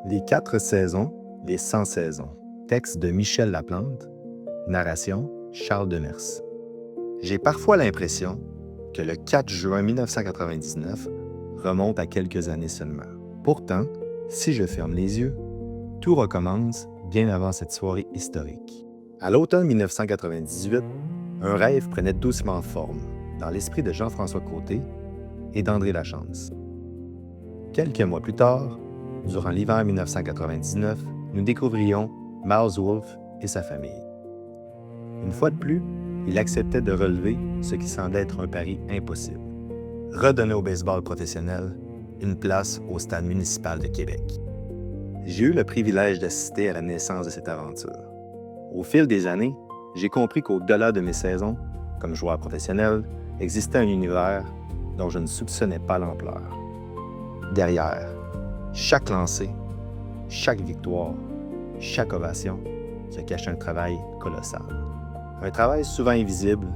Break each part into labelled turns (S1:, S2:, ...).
S1: Les 4 saisons, les 100 saisons. Texte de Michel Laplante. Narration Charles Demers. J'ai parfois l'impression que le 4 juin 1999 remonte à quelques années seulement. Pourtant, si je ferme les yeux, tout recommence bien avant cette soirée historique. À l'automne 1998, un rêve prenait doucement forme dans l'esprit de Jean-François Côté et d'André Lachance. Quelques mois plus tard, durant l'hiver 1999, nous découvrions Miles Wolff et sa famille. Une fois de plus, il acceptait de relever ce qui semblait être un pari impossible. Redonner au baseball professionnel une place au stade municipal de Québec. J'ai eu le privilège d'assister à la naissance de cette aventure. Au fil des années, j'ai compris qu'au-delà de mes saisons, comme joueur professionnel, existait un univers dont je ne soupçonnais pas l'ampleur. Derrière chaque lancé, chaque victoire, chaque ovation, se cache un travail colossal. Un travail souvent invisible,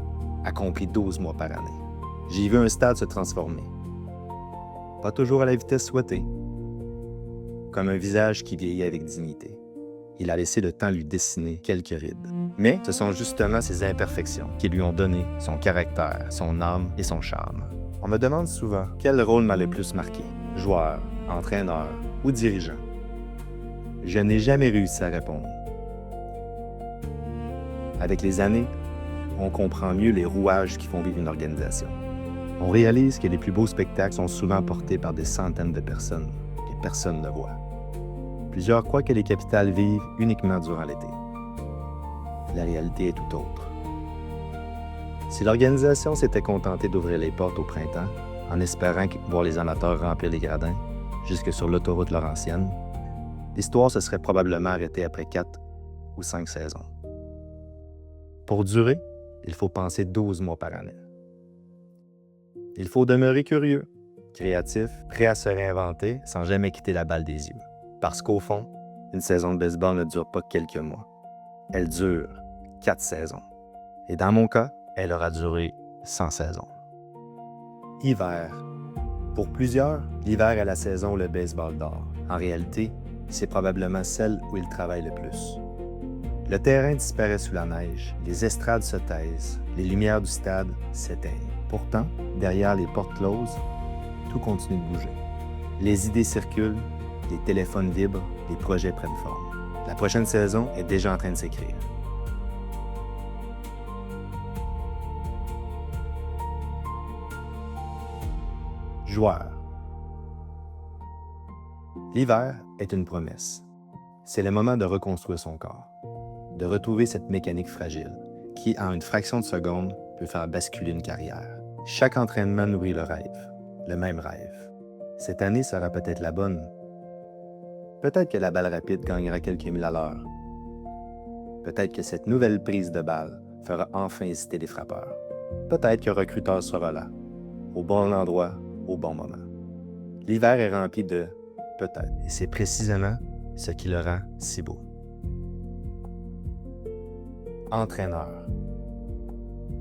S1: accompli 12 mois par année. J'ai vu un stade se transformer. Pas toujours à la vitesse souhaitée. Comme un visage qui vieillit avec dignité. Il a laissé le temps lui dessiner quelques rides. Mais ce sont justement ces imperfections qui lui ont donné son caractère, son âme et son charme. On me demande souvent quel rôle m'a le plus marqué. Joueur, entraîneur ou dirigeant. Je n'ai jamais réussi à répondre. Avec les années, on comprend mieux les rouages qui font vivre une organisation. On réalise que les plus beaux spectacles sont souvent portés par des centaines de personnes que personne ne voit. Plusieurs croient que les capitales vivent uniquement durant l'été. La réalité est tout autre. Si l'organisation s'était contentée d'ouvrir les portes au printemps, en espérant voir les amateurs remplir les gradins, jusque sur l'autoroute Laurentienne, l'histoire se serait probablement arrêtée après 4 ou 5 saisons. Pour durer, il faut penser 12 mois par année. Il faut demeurer curieux, créatif, prêt à se réinventer sans jamais quitter la balle des yeux. Parce qu'au fond, une saison de baseball ne dure pas quelques mois. Elle dure 4 saisons. Et dans mon cas, elle aura duré 100 saisons. Hiver. Pour plusieurs, l'hiver est la saison où le baseball dort. En réalité, c'est probablement celle où il travaille le plus. Le terrain disparaît sous la neige, les estrades se taisent, les lumières du stade s'éteignent. Pourtant, derrière les portes closes, tout continue de bouger. Les idées circulent, les téléphones vibrent, les projets prennent forme. La prochaine saison est déjà en train de s'écrire. Joueur. L'hiver est une promesse. C'est le moment de reconstruire son corps, de retrouver cette mécanique fragile qui, en une fraction de seconde, peut faire basculer une carrière. Chaque entraînement nourrit le rêve, le même rêve. Cette année sera peut-être la bonne. Peut-être que la balle rapide gagnera quelques milles à l'heure. Peut-être que cette nouvelle prise de balle fera enfin hésiter les frappeurs. Peut-être qu'un recruteur sera là, au bon endroit, au bon moment. L'hiver est rempli de peut-être, et c'est précisément ce qui le rend si beau. Entraîneur.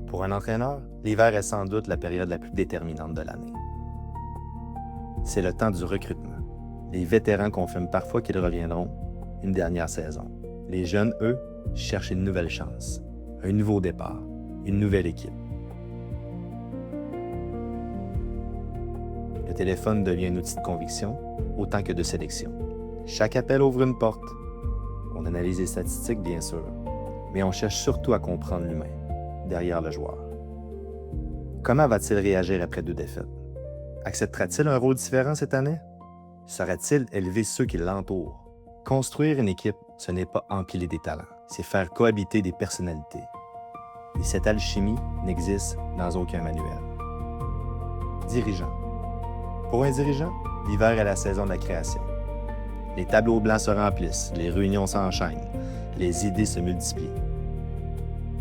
S1: Pour un entraîneur, l'hiver est sans doute la période la plus déterminante de l'année. C'est le temps du recrutement. Les vétérans confirment parfois qu'ils reviendront une dernière saison. Les jeunes, eux, cherchent une nouvelle chance, un nouveau départ, une nouvelle équipe. Le téléphone devient un outil de conviction autant que de sélection. Chaque appel ouvre une porte. On analyse les statistiques, bien sûr, mais on cherche surtout à comprendre l'humain, derrière le joueur. Comment va-t-il réagir après 2 défaites? Acceptera-t-il un rôle différent cette année? Saura-t-il élever ceux qui l'entourent? Construire une équipe, ce n'est pas empiler des talents, c'est faire cohabiter des personnalités. Et cette alchimie n'existe dans aucun manuel. Dirigeant. Pour un dirigeant, l'hiver est la saison de la création. Les tableaux blancs se remplissent, les réunions s'enchaînent, les idées se multiplient.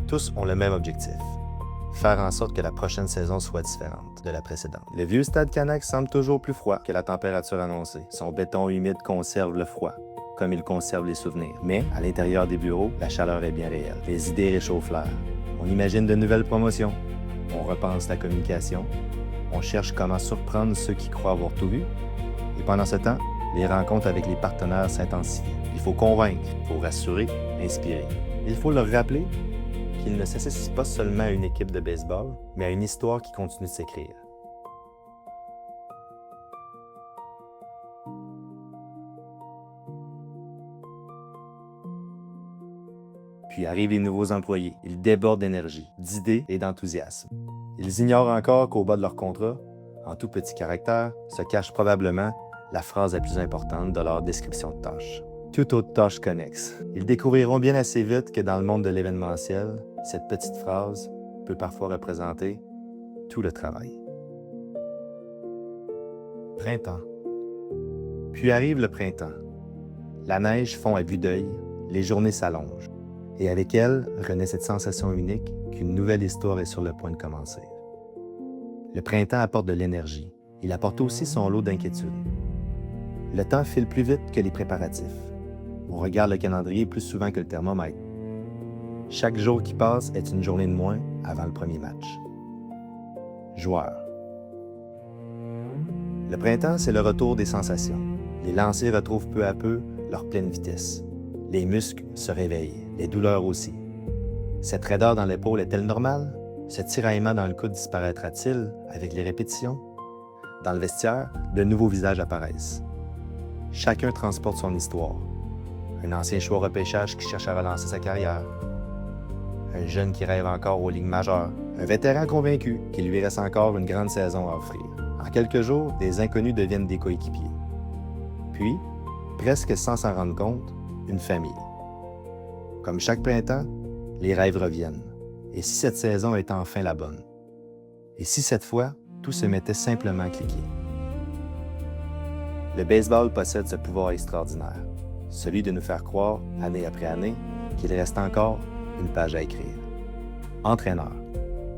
S1: Tous ont le même objectif, faire en sorte que la prochaine saison soit différente de la précédente. Le vieux stade Canac semble toujours plus froid que la température annoncée. Son béton humide conserve le froid, comme il conserve les souvenirs. Mais à l'intérieur des bureaux, la chaleur est bien réelle. Les idées réchauffent l'air. On imagine de nouvelles promotions. On repense la communication. On cherche comment surprendre ceux qui croient avoir tout vu. Et pendant ce temps, Les rencontres avec les partenaires s'intensifient. Il faut convaincre, il faut rassurer, inspirer. Il faut leur rappeler qu'ils ne s'associent pas seulement à une équipe de baseball, mais à une histoire qui continue de s'écrire. Puis arrivent les nouveaux employés. Ils débordent d'énergie, d'idées et d'enthousiasme. Ils ignorent encore qu'au bas de leur contrat, en tout petit caractère, se cache probablement la phrase la plus importante de leur description de tâche. Toute autre tâche connexe. Ils découvriront bien assez vite que dans le monde de l'événementiel, cette petite phrase peut parfois représenter tout le travail. Printemps. Puis arrive le printemps. La neige fond à vue d'œil, les journées s'allongent. Et avec elle renaît cette sensation unique qu'une nouvelle histoire est sur le point de commencer. Le printemps apporte de l'énergie. Il apporte aussi son lot d'inquiétudes. Le temps file plus vite que les préparatifs. On regarde le calendrier plus souvent que le thermomètre. Chaque jour qui passe est une journée de moins avant le premier match. Joueurs. Le printemps, c'est le retour des sensations. Les lancers retrouvent peu à peu leur pleine vitesse. Les muscles se réveillent, les douleurs aussi. Cette raideur dans l'épaule est-elle normale? Ce tiraillement dans le coude disparaîtra-t-il avec les répétitions? Dans le vestiaire, de nouveaux visages apparaissent. Chacun transporte son histoire. Un ancien choix au repêchage qui cherche à relancer sa carrière. Un jeune qui rêve encore aux ligues majeures. Un vétéran convaincu qu'il lui reste encore une grande saison à offrir. En quelques jours, des inconnus deviennent des coéquipiers. Puis, presque sans s'en rendre compte, une famille. Comme chaque printemps, les rêves reviennent. Et si cette saison est enfin la bonne? Et si cette fois, tout se mettait simplement à cliquer? Le baseball possède ce pouvoir extraordinaire, celui de nous faire croire, année après année, qu'il reste encore une page à écrire. Entraîneur.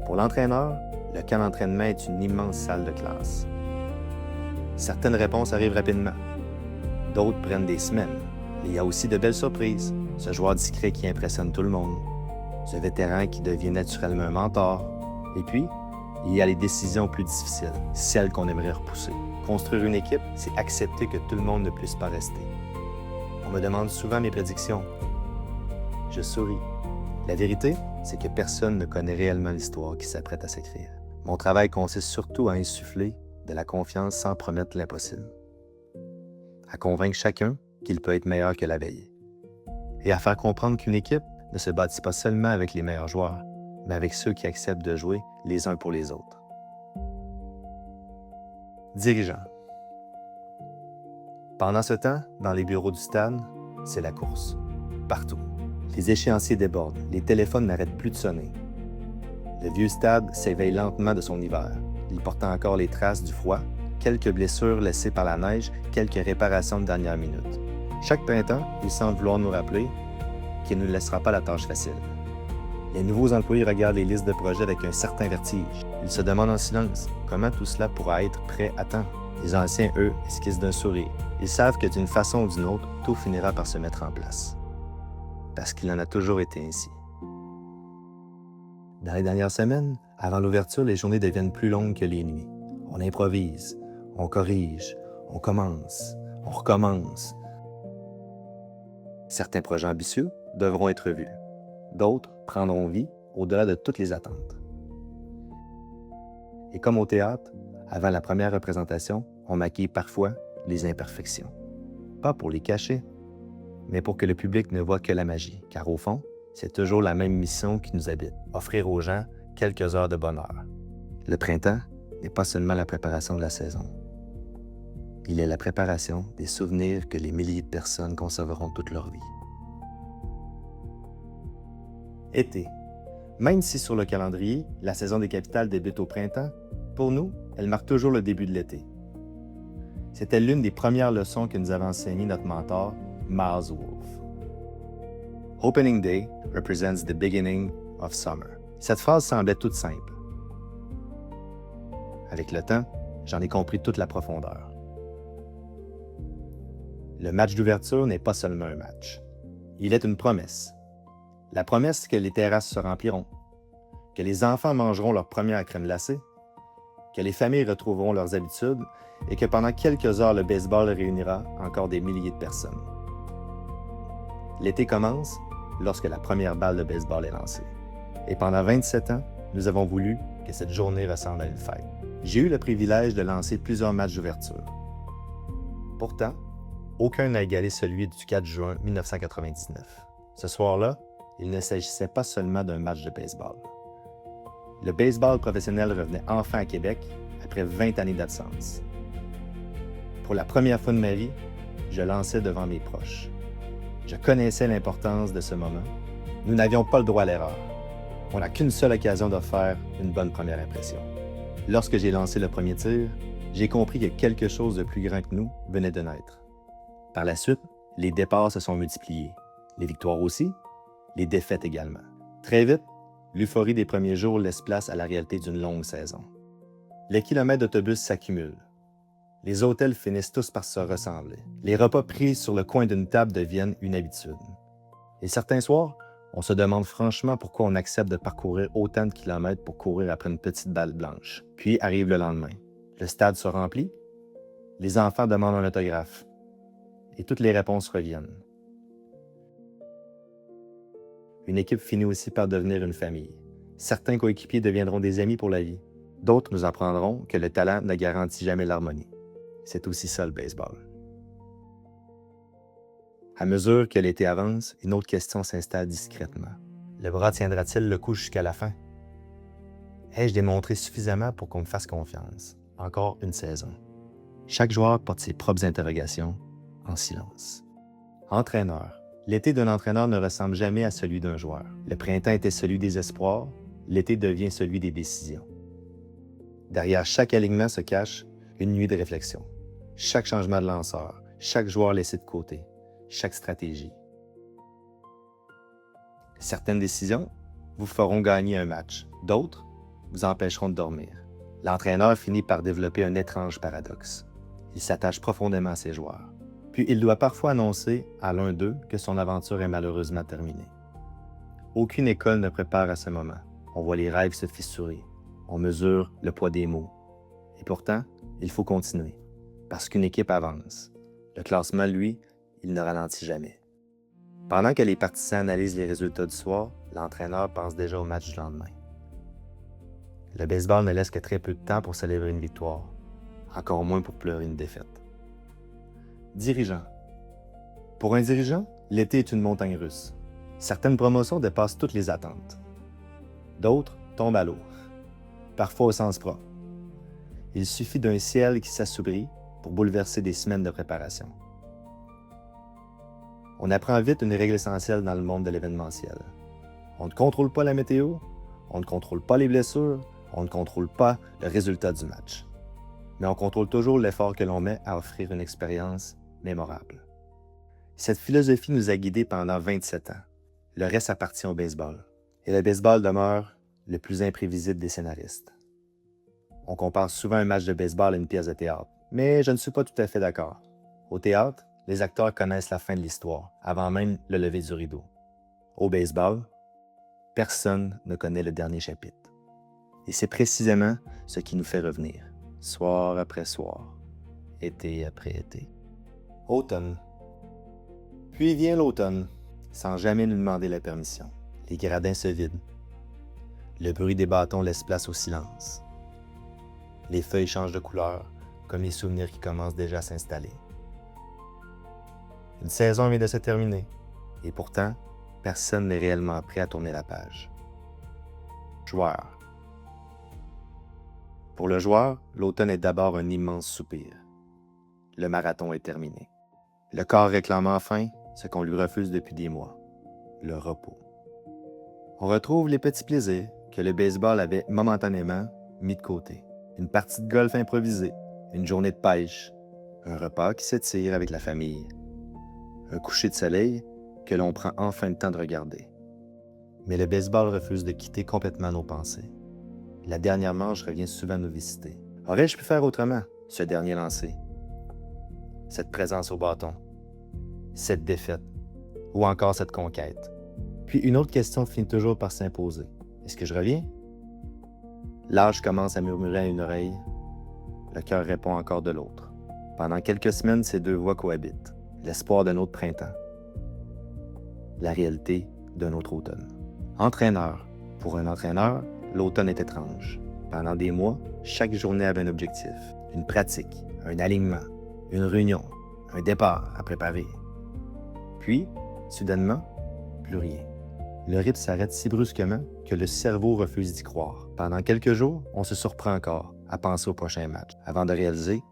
S1: Pour l'entraîneur, le camp d'entraînement est une immense salle de classe. Certaines réponses arrivent rapidement. D'autres prennent des semaines. Il y a aussi de belles surprises. Ce joueur discret qui impressionne tout le monde. Ce vétéran qui devient naturellement un mentor. Et puis, il y a les décisions plus difficiles, celles qu'on aimerait repousser. Construire une équipe, c'est accepter que tout le monde ne puisse pas rester. On me demande souvent mes prédictions. Je souris. La vérité, c'est que personne ne connaît réellement l'histoire qui s'apprête à s'écrire. Mon travail consiste surtout à insuffler de la confiance sans promettre l'impossible. À convaincre chacun qu'il peut être meilleur que la veille. Et à faire comprendre qu'une équipe ne se bâtit pas seulement avec les meilleurs joueurs, mais avec ceux qui acceptent de jouer les uns pour les autres. Dirigeant. Pendant ce temps, dans les bureaux du stade, c'est la course. Partout. Les échéanciers débordent, les téléphones n'arrêtent plus de sonner. Le vieux stade s'éveille lentement de son hiver. Il porte encore les traces du froid, quelques blessures laissées par la neige, quelques réparations de dernière minute. Chaque printemps, il semble vouloir nous rappeler qu'il ne nous laissera pas la tâche facile. Les nouveaux employés regardent les listes de projets avec un certain vertige. Ils se demandent en silence comment tout cela pourra être prêt à temps. Les anciens, eux, esquissent d'un sourire. Ils savent que d'une façon ou d'une autre, tout finira par se mettre en place. Parce qu'il en a toujours été ainsi. Dans les dernières semaines, avant l'ouverture, les journées deviennent plus longues que les nuits. On improvise, on corrige, on commence, on recommence. Certains projets ambitieux devront être vus. D'autres prendront vie au-delà de toutes les attentes. Et comme au théâtre, avant la première représentation, on maquille parfois les imperfections. Pas pour les cacher, mais pour que le public ne voit que la magie. Car au fond, c'est toujours la même mission qui nous habite, offrir aux gens quelques heures de bonheur. Le printemps n'est pas seulement la préparation de la saison. Il est la préparation des souvenirs que les milliers de personnes conserveront toute leur vie. Été. Même si sur le calendrier, la saison des capitales débute au printemps, pour nous, elle marque toujours le début de l'été. C'était l'une des premières leçons que nous avait enseigné notre mentor, Miles Wolff. Opening Day represents the beginning of summer. Cette phrase semblait toute simple. Avec le temps, j'en ai compris toute la profondeur. Le match d'ouverture n'est pas seulement un match. Il est une promesse. La promesse que les terrasses se rempliront, que les enfants mangeront leur première crème glacée, que les familles retrouveront leurs habitudes et que pendant quelques heures, le baseball réunira encore des milliers de personnes. L'été commence lorsque la première balle de baseball est lancée. Et pendant 27 ans, nous avons voulu que cette journée ressemble à une fête. J'ai eu le privilège de lancer plusieurs matchs d'ouverture. Pourtant, aucun n'a égalé celui du 4 juin 1999. Ce soir-là, il ne s'agissait pas seulement d'un match de baseball. Le baseball professionnel revenait enfin à Québec après 20 années d'absence. Pour la première fois de ma vie, je lançais devant mes proches. Je connaissais l'importance de ce moment. Nous n'avions pas le droit à l'erreur. On n'a qu'une seule occasion de faire une bonne première impression. Lorsque j'ai lancé le premier tir, j'ai compris que quelque chose de plus grand que nous venait de naître. Par la suite, les départs se sont multipliés. Les victoires aussi, les défaites également. Très vite, l'euphorie des premiers jours laisse place à la réalité d'une longue saison. Les kilomètres d'autobus s'accumulent. Les hôtels finissent tous par se ressembler. Les repas pris sur le coin d'une table deviennent une habitude. Et certains soirs, on se demande franchement pourquoi on accepte de parcourir autant de kilomètres pour courir après une petite balle blanche. Puis arrive le lendemain. Le stade se remplit. Les enfants demandent un autographe. Et toutes les réponses reviennent. Une équipe finit aussi par devenir une famille. Certains coéquipiers deviendront des amis pour la vie. D'autres nous apprendront que le talent ne garantit jamais l'harmonie. C'est aussi ça le baseball. À mesure que l'été avance, une autre question s'installe discrètement. Le bras tiendra-t-il le coup jusqu'à la fin? Ai-je démontré suffisamment pour qu'on me fasse confiance? Encore une saison. Chaque joueur porte ses propres interrogations en silence. Entraîneur. L'été d'un entraîneur ne ressemble jamais à celui d'un joueur. Le printemps était celui des espoirs, l'été devient celui des décisions. Derrière chaque alignement se cache une nuit de réflexion. Chaque changement de lanceur, chaque joueur laissé de côté, chaque stratégie. Certaines décisions vous feront gagner un match, d'autres vous empêcheront de dormir. L'entraîneur finit par développer un étrange paradoxe. Il s'attache profondément à ses joueurs. Puis il doit parfois annoncer à l'un d'eux que son aventure est malheureusement terminée. Aucune école ne prépare à ce moment. On voit les rêves se fissurer. On mesure le poids des mots. Et pourtant, il faut continuer. Parce qu'une équipe avance. Le classement, lui, il ne ralentit jamais. Pendant que les partisans analysent les résultats du soir, l'entraîneur pense déjà au match du lendemain. Le baseball ne laisse que très peu de temps pour célébrer une victoire. Encore moins pour pleurer une défaite. Dirigeant. Pour un dirigeant, l'été est une montagne russe. Certaines promotions dépassent toutes les attentes. D'autres tombent à l'eau, parfois au sens propre. Il suffit d'un ciel qui s'assombrit pour bouleverser des semaines de préparation. On apprend vite une règle essentielle dans le monde de l'événementiel. On ne contrôle pas la météo, on ne contrôle pas les blessures, on ne contrôle pas le résultat du match. Mais on contrôle toujours l'effort que l'on met à offrir une expérience mémorable. Cette philosophie nous a guidés pendant 27 ans. Le reste appartient au baseball. Et le baseball demeure le plus imprévisible des scénaristes. On compare souvent un match de baseball à une pièce de théâtre, mais je ne suis pas tout à fait d'accord. Au théâtre, les acteurs connaissent la fin de l'histoire, avant même le lever du rideau. Au baseball, personne ne connaît le dernier chapitre. Et c'est précisément ce qui nous fait revenir, soir après soir, été après été. Automne. Puis vient l'automne, sans jamais nous demander la permission. Les gradins se vident. Le bruit des bâtons laisse place au silence. Les feuilles changent de couleur, comme les souvenirs qui commencent déjà à s'installer. Une saison vient de se terminer, et pourtant, personne n'est réellement prêt à tourner la page. Joueur. Pour le joueur, l'automne est d'abord un immense soupir. Le marathon est terminé. Le corps réclame enfin ce qu'on lui refuse depuis des mois, le repos. On retrouve les petits plaisirs que le baseball avait momentanément mis de côté. Une partie de golf improvisée, une journée de pêche, un repas qui s'étire avec la famille, un coucher de soleil que l'on prend enfin le temps de regarder. Mais le baseball refuse de quitter complètement nos pensées. La dernière manche revient souvent nous visiter. Aurais-je pu faire autrement, ce dernier lancer? Cette présence au bâton, cette défaite, ou encore cette conquête. Puis une autre question finit toujours par s'imposer. Est-ce que je reviens? L'âge commence à murmurer à une oreille, le cœur répond encore de l'autre. Pendant quelques semaines, ces deux voix cohabitent. L'espoir d'un autre printemps, la réalité d'un autre automne. Entraîneur. Pour un entraîneur, l'automne est étrange. Pendant des mois, chaque journée avait un objectif, une pratique, un alignement, une réunion, un départ à préparer. Puis, soudainement, plus rien. Le rythme s'arrête si brusquement que le cerveau refuse d'y croire. Pendant quelques jours, on se surprend encore à penser au prochain match, avant de réaliser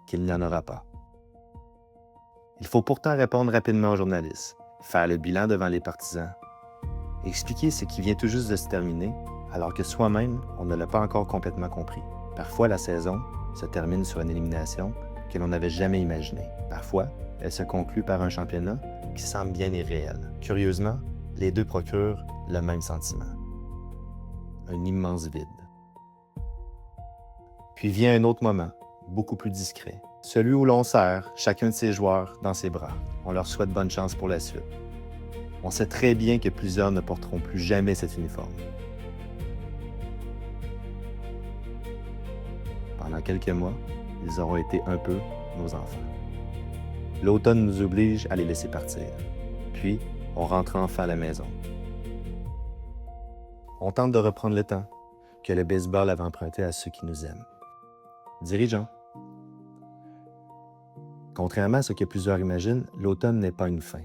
S1: qu'il n'y en aura pas. Il faut pourtant répondre rapidement aux journalistes, faire le bilan devant les partisans, expliquer ce qui vient tout juste de se terminer, alors que soi-même, on ne l'a pas encore complètement compris. Parfois, la saison se termine sur une élimination que l'on n'avait jamais imaginée. Parfois, elle se conclut par un championnat qui semble bien irréel. Curieusement, les deux procurent le même sentiment. Un immense vide. Puis vient un autre moment, beaucoup plus discret. Celui où l'on serre chacun de ses joueurs dans ses bras. On leur souhaite bonne chance pour la suite. On sait très bien que plusieurs ne porteront plus jamais cet uniforme. Pendant quelques mois, ils auront été un peu nos enfants. L'automne nous oblige à les laisser partir. Puis, on rentre enfin à la maison. On tente de reprendre le temps que le baseball avait emprunté à ceux qui nous aiment. Dirigeants. Contrairement à ce que plusieurs imaginent, l'automne n'est pas une fin.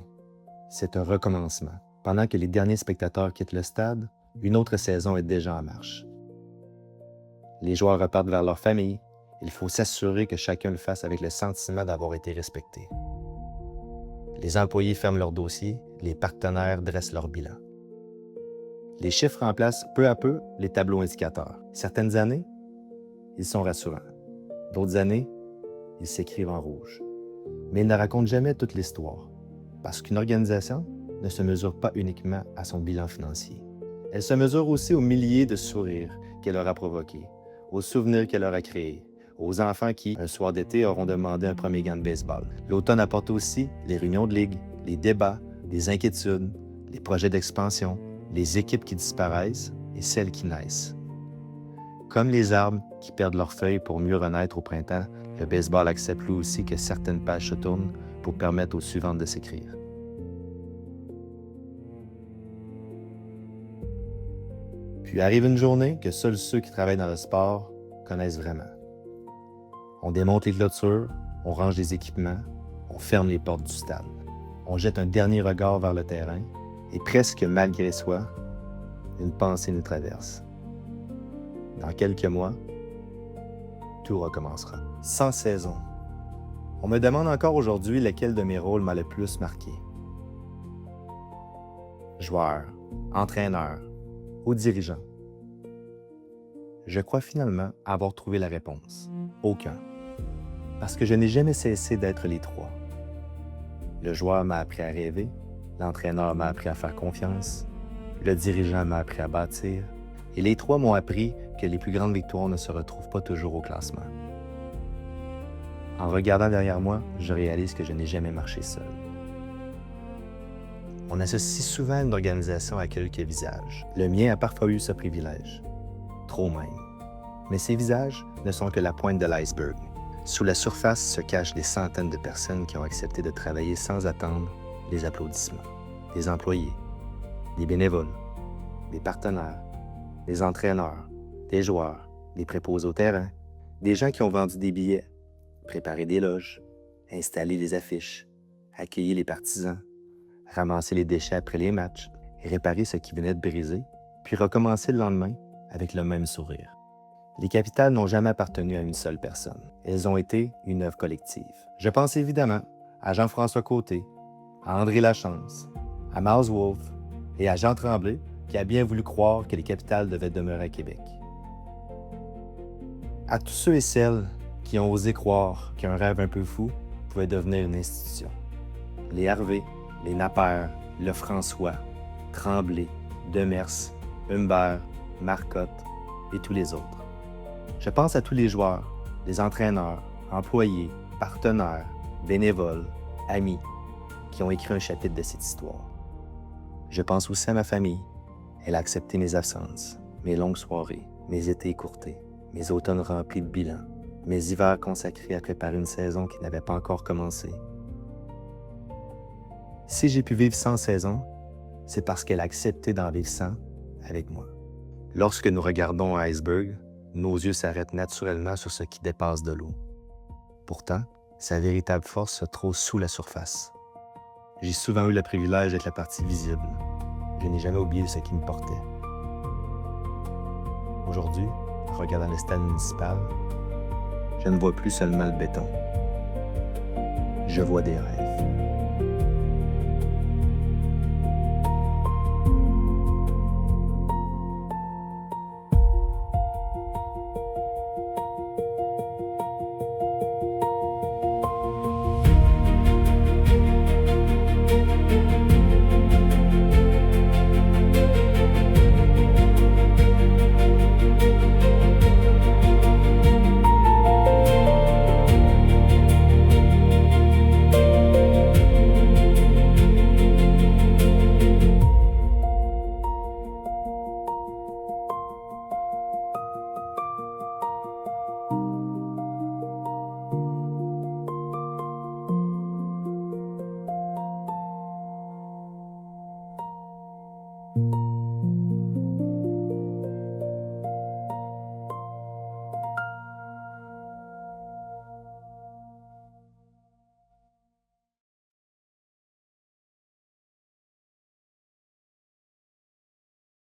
S1: C'est un recommencement. Pendant que les derniers spectateurs quittent le stade, une autre saison est déjà en marche. Les joueurs repartent vers leur famille. Il faut s'assurer que chacun le fasse avec le sentiment d'avoir été respecté. Les employés ferment leurs dossiers, les partenaires dressent leur bilan. Les chiffres remplacent peu à peu les tableaux indicateurs. Certaines années, ils sont rassurants. D'autres années, ils s'écrivent en rouge. Mais ils ne racontent jamais toute l'histoire, parce qu'une organisation ne se mesure pas uniquement à son bilan financier. Elle se mesure aussi aux milliers de sourires qu'elle aura provoqués, aux souvenirs qu'elle aura créés, aux enfants qui, un soir d'été, auront demandé un premier gant de baseball. L'automne apporte aussi les réunions de ligue, les débats, les inquiétudes, les projets d'expansion, les équipes qui disparaissent et celles qui naissent. Comme les arbres qui perdent leurs feuilles pour mieux renaître au printemps, le baseball accepte lui aussi que certaines pages se tournent pour permettre aux suivantes de s'écrire. Puis arrive une journée que seuls ceux qui travaillent dans le sport connaissent vraiment. On démonte les clôtures, on range les équipements, on ferme les portes du stade. On jette un dernier regard vers le terrain et presque malgré soi, une pensée nous traverse. Dans quelques mois, tout recommencera. 100 saisons. On me demande encore aujourd'hui lequel de mes rôles m'a le plus marqué. Joueur, entraîneur ou dirigeant. Je crois finalement avoir trouvé la réponse. Aucun. Parce que je n'ai jamais cessé d'être les trois. Le joueur m'a appris à rêver, l'entraîneur m'a appris à faire confiance, le dirigeant m'a appris à bâtir, et les trois m'ont appris que les plus grandes victoires ne se retrouvent pas toujours au classement. En regardant derrière moi, je réalise que je n'ai jamais marché seul. On associe souvent une organisation à quelques visages. Le mien a parfois eu ce privilège. Trop même. Mais ces visages ne sont que la pointe de l'iceberg. Sous la surface se cachent des centaines de personnes qui ont accepté de travailler sans attendre les applaudissements. Des employés, des bénévoles, des partenaires, des entraîneurs, des joueurs, des préposés au terrain, des gens qui ont vendu des billets, préparé des loges, installé les affiches, accueilli les partisans, ramasser les déchets après les matchs, et réparer ce qui venait de briser, puis recommencer le lendemain avec le même sourire. Les capitales n'ont jamais appartenu à une seule personne. Elles ont été une œuvre collective. Je pense évidemment à Jean-François Côté, à André Lachance, à Miles Wolfe et à Jean Tremblay, qui a bien voulu croire que les capitales devaient demeurer à Québec. À tous ceux et celles qui ont osé croire qu'un rêve un peu fou pouvait devenir une institution. Les Harvey, les Napper, Lefrançois, Tremblay, Demers, Humbert, Marcotte et tous les autres. Je pense à tous les joueurs, les entraîneurs, employés, partenaires, bénévoles, amis, qui ont écrit un chapitre de cette histoire. Je pense aussi à ma famille. Elle a accepté mes absences, mes longues soirées, mes étés écourtés, mes automnes remplis de bilans, mes hivers consacrés à préparer une saison qui n'avait pas encore commencé. Si j'ai pu vivre sans saison, c'est parce qu'elle a accepté d'en vivre sans avec moi. Lorsque nous regardons un iceberg, nos yeux s'arrêtent naturellement sur ce qui dépasse de l'eau. Pourtant, sa véritable force se trouve sous la surface. J'ai souvent eu le privilège d'être la partie visible. Je n'ai jamais oublié ce qui me portait. Aujourd'hui, en regardant le stade municipal, je ne vois plus seulement le béton. Je vois des rêves.